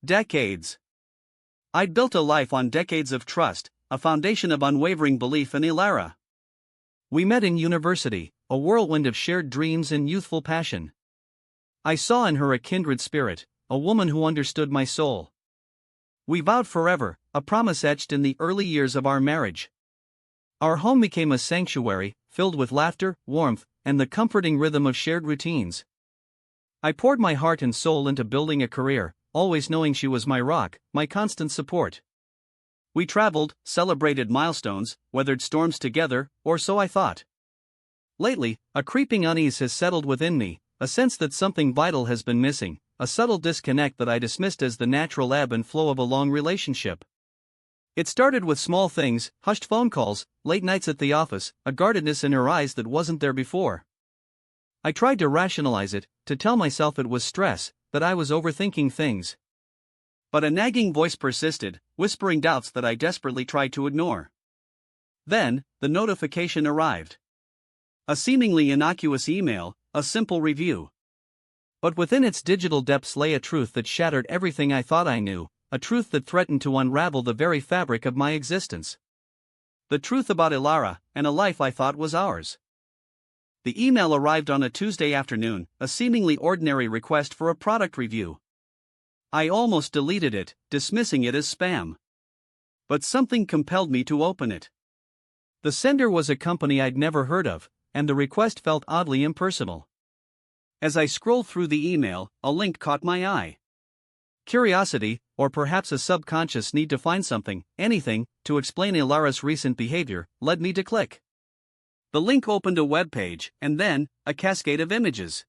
Decades. I'd built a life on decades of trust, a foundation of unwavering belief in Ilara. We met in university, a whirlwind of shared dreams and youthful passion. I saw in her a kindred spirit, a woman who understood my soul. We vowed forever, a promise etched in the early years of our marriage. Our home became a sanctuary, filled with laughter, warmth, and the comforting rhythm of shared routines. I poured my heart and soul into building a career, always knowing she was my rock, my constant support. We traveled, celebrated milestones, weathered storms together, or so I thought. Lately, a creeping unease has settled within me, a sense that something vital has been missing, a subtle disconnect that I dismissed as the natural ebb and flow of a long relationship. It started with small things, hushed phone calls, late nights at the office, a guardedness in her eyes that wasn't there before. I tried to rationalize it, to tell myself it was stress, that I was overthinking things. But a nagging voice persisted, whispering doubts that I desperately tried to ignore. Then, the notification arrived. A seemingly innocuous email, a simple review. But within its digital depths lay a truth that shattered everything I thought I knew, a truth that threatened to unravel the very fabric of my existence. The truth about Ilara, and a life I thought was ours. The email arrived on a Tuesday afternoon, a seemingly ordinary request for a product review. I almost deleted it, dismissing it as spam. But something compelled me to open it. The sender was a company I'd never heard of, and the request felt oddly impersonal. As I scrolled through the email, a link caught my eye. Curiosity, or perhaps a subconscious need to find something, anything, to explain Ilara's recent behavior, led me to click. The link opened a web page, and then, a cascade of images.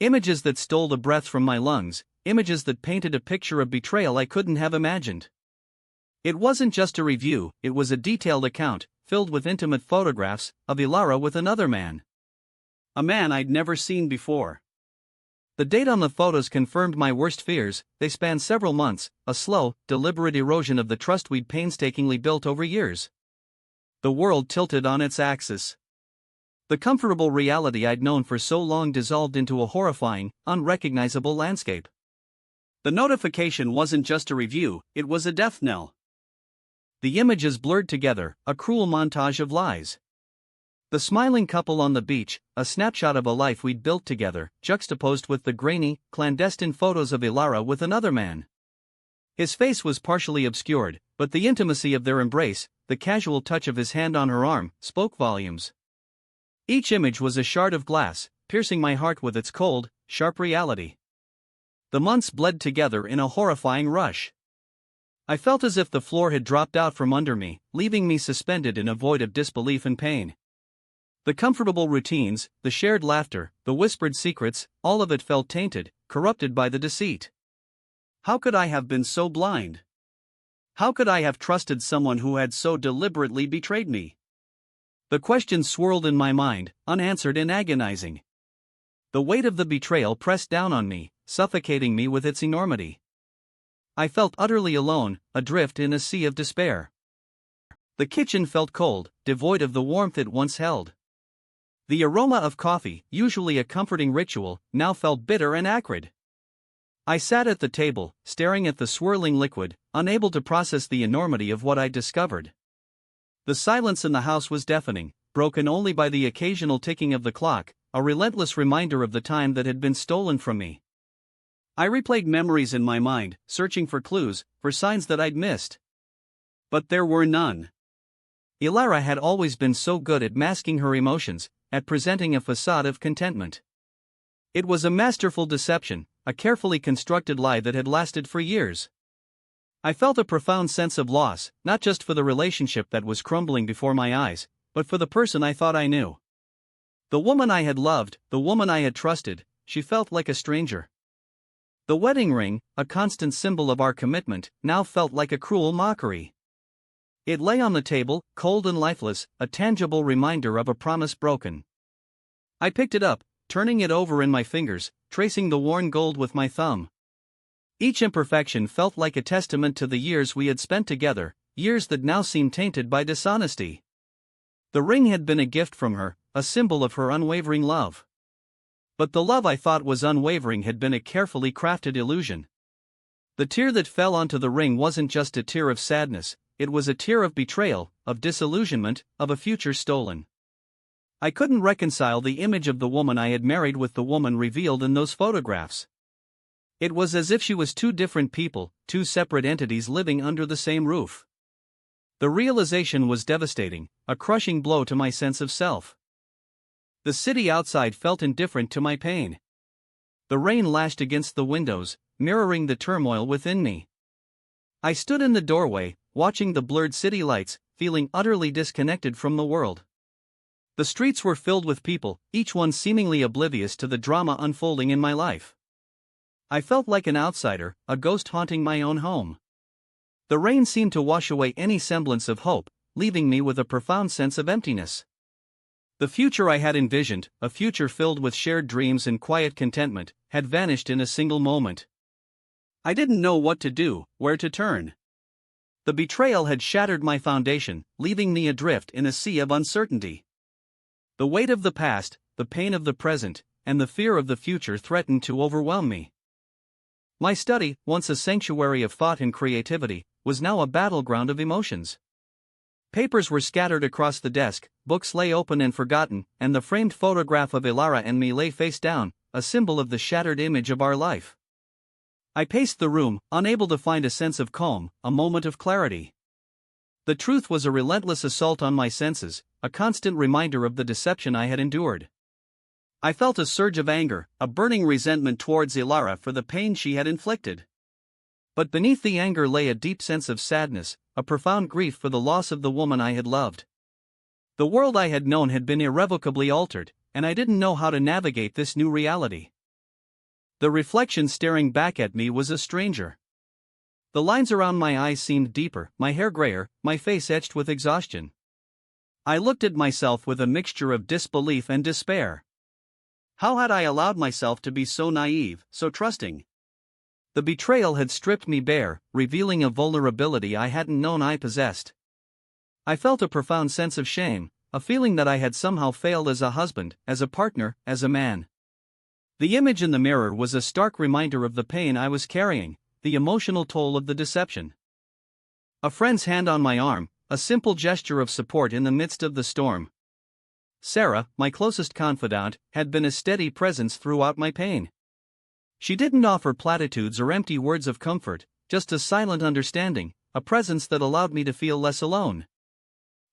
Images that stole the breath from my lungs, images that painted a picture of betrayal I couldn't have imagined. It wasn't just a review, it was a detailed account, filled with intimate photographs, of Ilara with another man. A man I'd never seen before. The date on the photos confirmed my worst fears. They spanned several months, a slow, deliberate erosion of the trust we'd painstakingly built over years. The world tilted on its axis. The comfortable reality I'd known for so long dissolved into a horrifying, unrecognizable landscape. The notification wasn't just a review, it was a death knell. The images blurred together, a cruel montage of lies. The smiling couple on the beach, a snapshot of a life we'd built together, juxtaposed with the grainy, clandestine photos of Ilara with another man. His face was partially obscured, but the intimacy of their embrace, the casual touch of his hand on her arm, spoke volumes. Each image was a shard of glass, piercing my heart with its cold, sharp reality. The months bled together in a horrifying rush. I felt as if the floor had dropped out from under me, leaving me suspended in a void of disbelief and pain. The comfortable routines, the shared laughter, the whispered secrets, all of it felt tainted, corrupted by the deceit. How could I have been so blind? How could I have trusted someone who had so deliberately betrayed me? The questions swirled in my mind, unanswered and agonizing. The weight of the betrayal pressed down on me, suffocating me with its enormity. I felt utterly alone, adrift in a sea of despair. The kitchen felt cold, devoid of the warmth it once held. The aroma of coffee, usually a comforting ritual, now felt bitter and acrid. I sat at the table, staring at the swirling liquid, unable to process the enormity of what I'd discovered. The silence in the house was deafening, broken only by the occasional ticking of the clock, a relentless reminder of the time that had been stolen from me. I replayed memories in my mind, searching for clues, for signs that I'd missed. But there were none. Ilara had always been so good at masking her emotions, at presenting a facade of contentment. It was a masterful deception, a carefully constructed lie that had lasted for years. I felt a profound sense of loss, not just for the relationship that was crumbling before my eyes, but for the person I thought I knew. The woman I had loved, the woman I had trusted, she felt like a stranger. The wedding ring, a constant symbol of our commitment, now felt like a cruel mockery. It lay on the table, cold and lifeless, a tangible reminder of a promise broken. I picked it up, turning it over in my fingers, tracing the worn gold with my thumb. Each imperfection felt like a testament to the years we had spent together, years that now seemed tainted by dishonesty. The ring had been a gift from her, a symbol of her unwavering love. But the love I thought was unwavering had been a carefully crafted illusion. The tear that fell onto the ring wasn't just a tear of sadness, it was a tear of betrayal, of disillusionment, of a future stolen. I couldn't reconcile the image of the woman I had married with the woman revealed in those photographs. It was as if she was two different people, two separate entities living under the same roof. The realization was devastating, a crushing blow to my sense of self. The city outside felt indifferent to my pain. The rain lashed against the windows, mirroring the turmoil within me. I stood in the doorway, watching the blurred city lights, feeling utterly disconnected from the world. The streets were filled with people, each one seemingly oblivious to the drama unfolding in my life. I felt like an outsider, a ghost haunting my own home. The rain seemed to wash away any semblance of hope, leaving me with a profound sense of emptiness. The future I had envisioned, a future filled with shared dreams and quiet contentment, had vanished in a single moment. I didn't know what to do, where to turn. The betrayal had shattered my foundation, leaving me adrift in a sea of uncertainty. The weight of the past, the pain of the present, and the fear of the future threatened to overwhelm me. My study, once a sanctuary of thought and creativity, was now a battleground of emotions. Papers were scattered across the desk, books lay open and forgotten, and the framed photograph of Ilara and me lay face down, a symbol of the shattered image of our life. I paced the room, unable to find a sense of calm, a moment of clarity. The truth was a relentless assault on my senses, a constant reminder of the deception I had endured. I felt a surge of anger, a burning resentment towards Ilara for the pain she had inflicted. But beneath the anger lay a deep sense of sadness, a profound grief for the loss of the woman I had loved. The world I had known had been irrevocably altered, and I didn't know how to navigate this new reality. The reflection staring back at me was a stranger. The lines around my eyes seemed deeper, my hair grayer, my face etched with exhaustion. I looked at myself with a mixture of disbelief and despair. How had I allowed myself to be so naive, so trusting? The betrayal had stripped me bare, revealing a vulnerability I hadn't known I possessed. I felt a profound sense of shame, a feeling that I had somehow failed as a husband, as a partner, as a man. The image in the mirror was a stark reminder of the pain I was carrying, the emotional toll of the deception. A friend's hand on my arm, a simple gesture of support in the midst of the storm. Sarah, my closest confidant, had been a steady presence throughout my pain. She didn't offer platitudes or empty words of comfort, just a silent understanding, a presence that allowed me to feel less alone.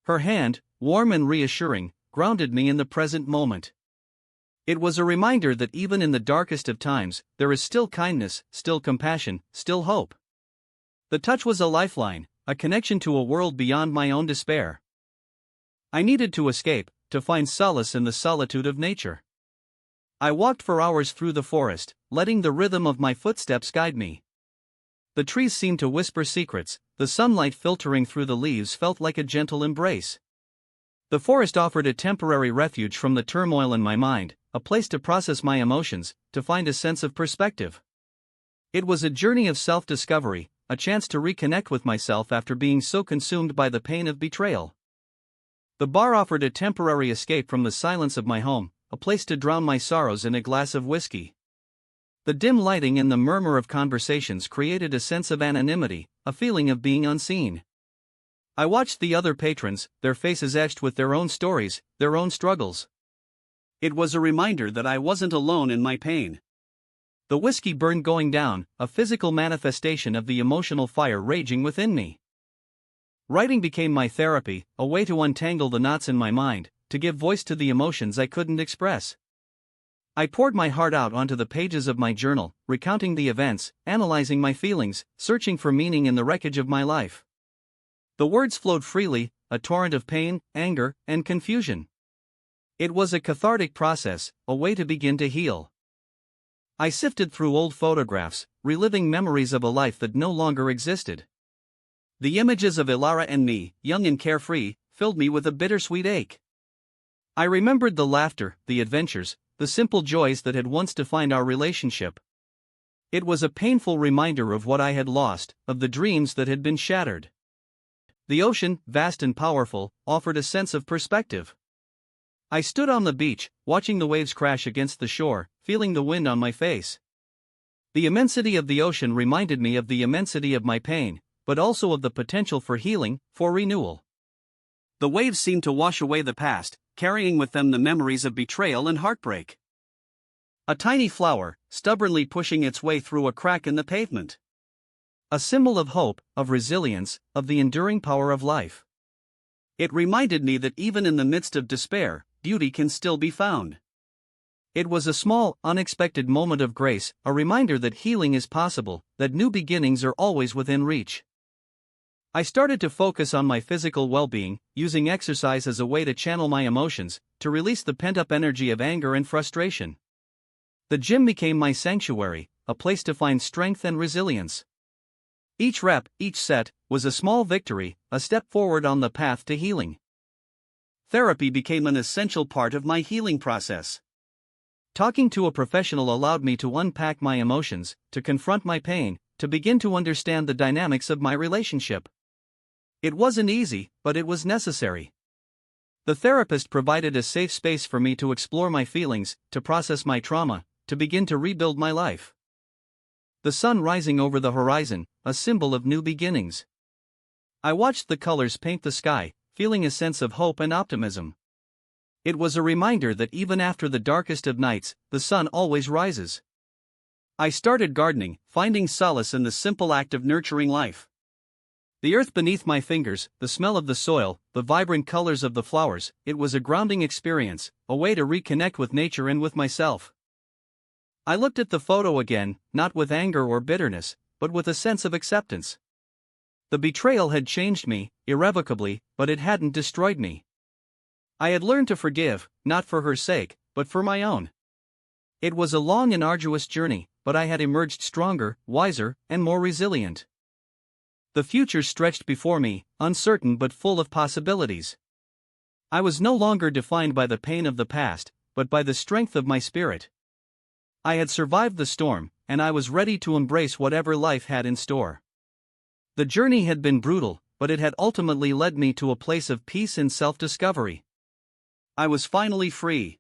Her hand, warm and reassuring, grounded me in the present moment. It was a reminder that even in the darkest of times, there is still kindness, still compassion, still hope. The touch was a lifeline, a connection to a world beyond my own despair. I needed to escape, to find solace in the solitude of nature. I walked for hours through the forest, letting the rhythm of my footsteps guide me. The trees seemed to whisper secrets, the sunlight filtering through the leaves felt like a gentle embrace. The forest offered a temporary refuge from the turmoil in my mind, a place to process my emotions, to find a sense of perspective. It was a journey of self-discovery, a chance to reconnect with myself after being so consumed by the pain of betrayal. The bar offered a temporary escape from the silence of my home, a place to drown my sorrows in a glass of whiskey. The dim lighting and the murmur of conversations created a sense of anonymity, a feeling of being unseen. I watched the other patrons, their faces etched with their own stories, their own struggles. It was a reminder that I wasn't alone in my pain. The whiskey burned going down, a physical manifestation of the emotional fire raging within me. Writing became my therapy, a way to untangle the knots in my mind, to give voice to the emotions I couldn't express. I poured my heart out onto the pages of my journal, recounting the events, analyzing my feelings, searching for meaning in the wreckage of my life. The words flowed freely, a torrent of pain, anger, and confusion. It was a cathartic process, a way to begin to heal. I sifted through old photographs, reliving memories of a life that no longer existed. The images of Ilara and me, young and carefree, filled me with a bittersweet ache. I remembered the laughter, the adventures, the simple joys that had once defined our relationship. It was a painful reminder of what I had lost, of the dreams that had been shattered. The ocean, vast and powerful, offered a sense of perspective. I stood on the beach, watching the waves crash against the shore, feeling the wind on my face. The immensity of the ocean reminded me of the immensity of my pain, but also of the potential for healing, for renewal. The waves seemed to wash away the past, carrying with them the memories of betrayal and heartbreak. A tiny flower, stubbornly pushing its way through a crack in the pavement. A symbol of hope, of resilience, of the enduring power of life. It reminded me that even in the midst of despair, beauty can still be found. It was a small, unexpected moment of grace, a reminder that healing is possible, that new beginnings are always within reach. I started to focus on my physical well-being, using exercise as a way to channel my emotions, to release the pent-up energy of anger and frustration. The gym became my sanctuary, a place to find strength and resilience. Each rep, each set, was a small victory, a step forward on the path to healing. Therapy became an essential part of my healing process. Talking to a professional allowed me to unpack my emotions, to confront my pain, to begin to understand the dynamics of my relationship. It wasn't easy, but it was necessary. The therapist provided a safe space for me to explore my feelings, to process my trauma, to begin to rebuild my life. The sun rising over the horizon, a symbol of new beginnings. I watched the colors paint the sky, feeling a sense of hope and optimism. It was a reminder that even after the darkest of nights, the sun always rises. I started gardening, finding solace in the simple act of nurturing life. The earth beneath my fingers, the smell of the soil, the vibrant colors of the flowers, it was a grounding experience, a way to reconnect with nature and with myself. I looked at the photo again, not with anger or bitterness, but with a sense of acceptance. The betrayal had changed me, irrevocably, but it hadn't destroyed me. I had learned to forgive, not for her sake, but for my own. It was a long and arduous journey, but I had emerged stronger, wiser, and more resilient. The future stretched before me, uncertain but full of possibilities. I was no longer defined by the pain of the past, but by the strength of my spirit. I had survived the storm, and I was ready to embrace whatever life had in store. The journey had been brutal, but it had ultimately led me to a place of peace and self-discovery. I was finally free.